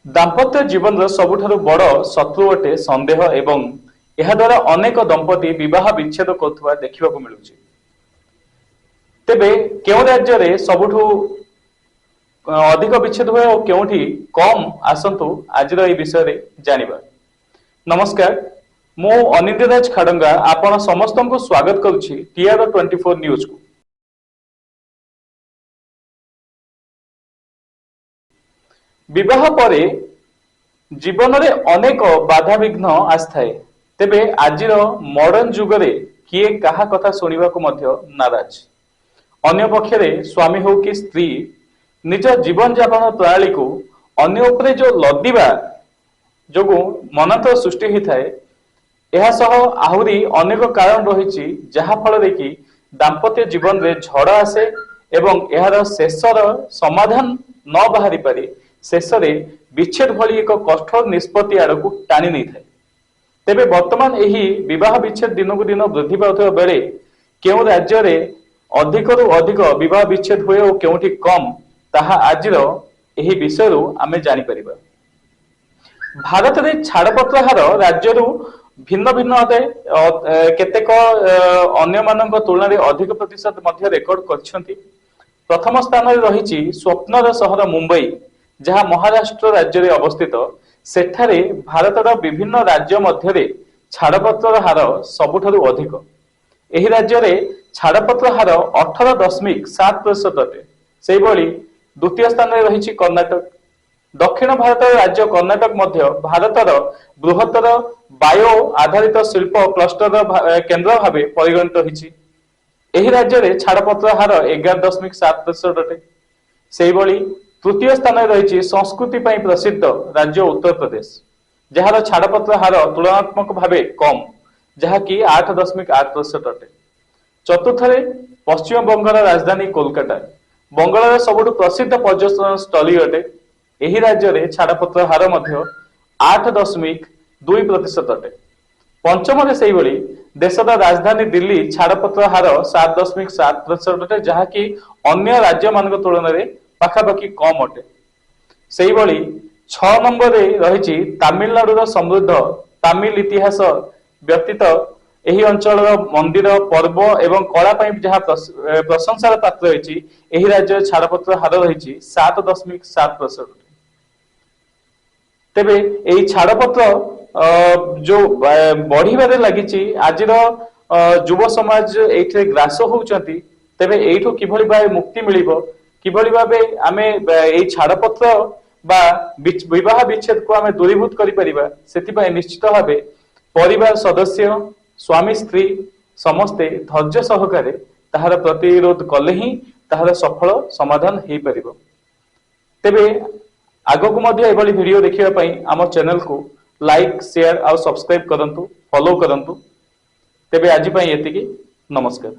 दाम्पत्य जीवन सबुठारु बड़ शत्रु अटे संदेह एवं यह द्वारा अनेक दंपति विवाह विच्छेद करुवा देखा मिलूँ। तेबे केउं राज्य रे सबुठु अधिक विच्छेद हुए और केउठी कम आसंतु आज विषय रे जानिबा। नमस्कार, मु अनिंद्यराज खाडंगा आपण समस्त को स्वागत करुछि TR24 न्यूज को। विवाह परे जीवन रे अनेक बाधा विघ्न आस्थाए, तेबे आजिर मॉडर्न जुगरे किए कहा कथा सुनिबा को मध्य नाराज। अन्य पक्षरे स्वामी हो कि स्त्री निज जीवन यापन प्रणाली को अन्य उपरे जो लदिबा जोगु मनत सृष्टि होता है। आहुरी अनेक कारण रही जहा फल कि दाम्पत्य जीवन रे झड़ आसे एवं यार शेषर समाधान न बाहरी पारे शेष विच्छेद भली एक कठोर निष्पत्ति आड़क टाणी नहीं थाए। तेबे वर्तमान यही विवाह विच्छेद दिन को दिन वृद्धि पाउଥିବା बेले केउं राज्य रे अधिक रु अधिक विवाह विच्छेद हुए और केउठी कम ताहा आजिर यही विषय आमे जानि परिबा। भारत रे छाड़पत्र हार राज्य भिन्न भिन्न अटे, केतेक अन्य मानक तुलना रे अधिक प्रतिशत मध्य रेकर्ड करछंती। प्रथम स्थान रे रहिछि स्वप्नर सहर मुंबई, जहाँ महाराष्ट्र राज्य रे अवस्थित। सेठारे भारतर विभिन्न राज्य मध्य छाड़पत्र हार सबुठारु अधिक। एही राज्य रे छाड़पत्र हार 18.7% अटे। सेहिभଳି द्वितीय स्थान रे रहिछि कर्णाटक। दक्षिण भारत राज्य कर्णाटक मध्य भारतर बृहत्तर बायो आधारित शिल्प क्लस्टर केन्द्र भावे परिगणित होइछि। एही राज्य रे छाड़पत्र हार 11.7% अटे। सेहिभଳି तृतीय स्थान रही संस्कृति पर प्रसिद्ध राज्य उत्तर प्रदेश, जार छाड़पत्र हार तुलनात्मक भाव कम, जहाँकि 8.8% अटे। चतुर्थ पश्चिम बंगाल राजधानी कोलकाता, बंगाल सबुठ प्रसिद्ध पर्यटन स्थली अटे। यही राज्य रे छाड़पत्र हार 8.2% अटे। पंचम से देशर राजधानी दिल्ली छाड़पत्र हार 7.7% अटे, जहाँकि अन्य राज्य मान तुलन में पाखापाखि कम अटे। से 6 नंबर रही तमिलनाडु समृद्ध तमिल इतिहास व्यतीत यही अंचल मंदिर पर्व एवं कला जहाँ प्रशंसार पात्र रही यही राज्य छाड़पत्र हार रही 7.7%। तेबे यही छाड़पत्र जो बढ़िबारे लगी आज युव समाज ये ग्रास होउचंती। तेबे एठो किभली भाव मुक्ति मिलिबो, किभली भावे आमे एई छाड़पत्र बा विवाह विच्छेद को आमे दूरीभूत करि परिबा, सेतिपय निश्चित भावे परिवार सदस्य स्वामी स्त्री समस्ते धैर्य सहकारे ताहार प्रतिरोध कले ही ताहार सफल समाधान हेई परिबो। तेबे आगो को मध्य एभली वीडियो देखिबा पई आम चैनल को लाइक शेयर और सब्सक्राइब करंतु, फॉलो करंतु। तेबे आज पई एतिकी, नमस्कार।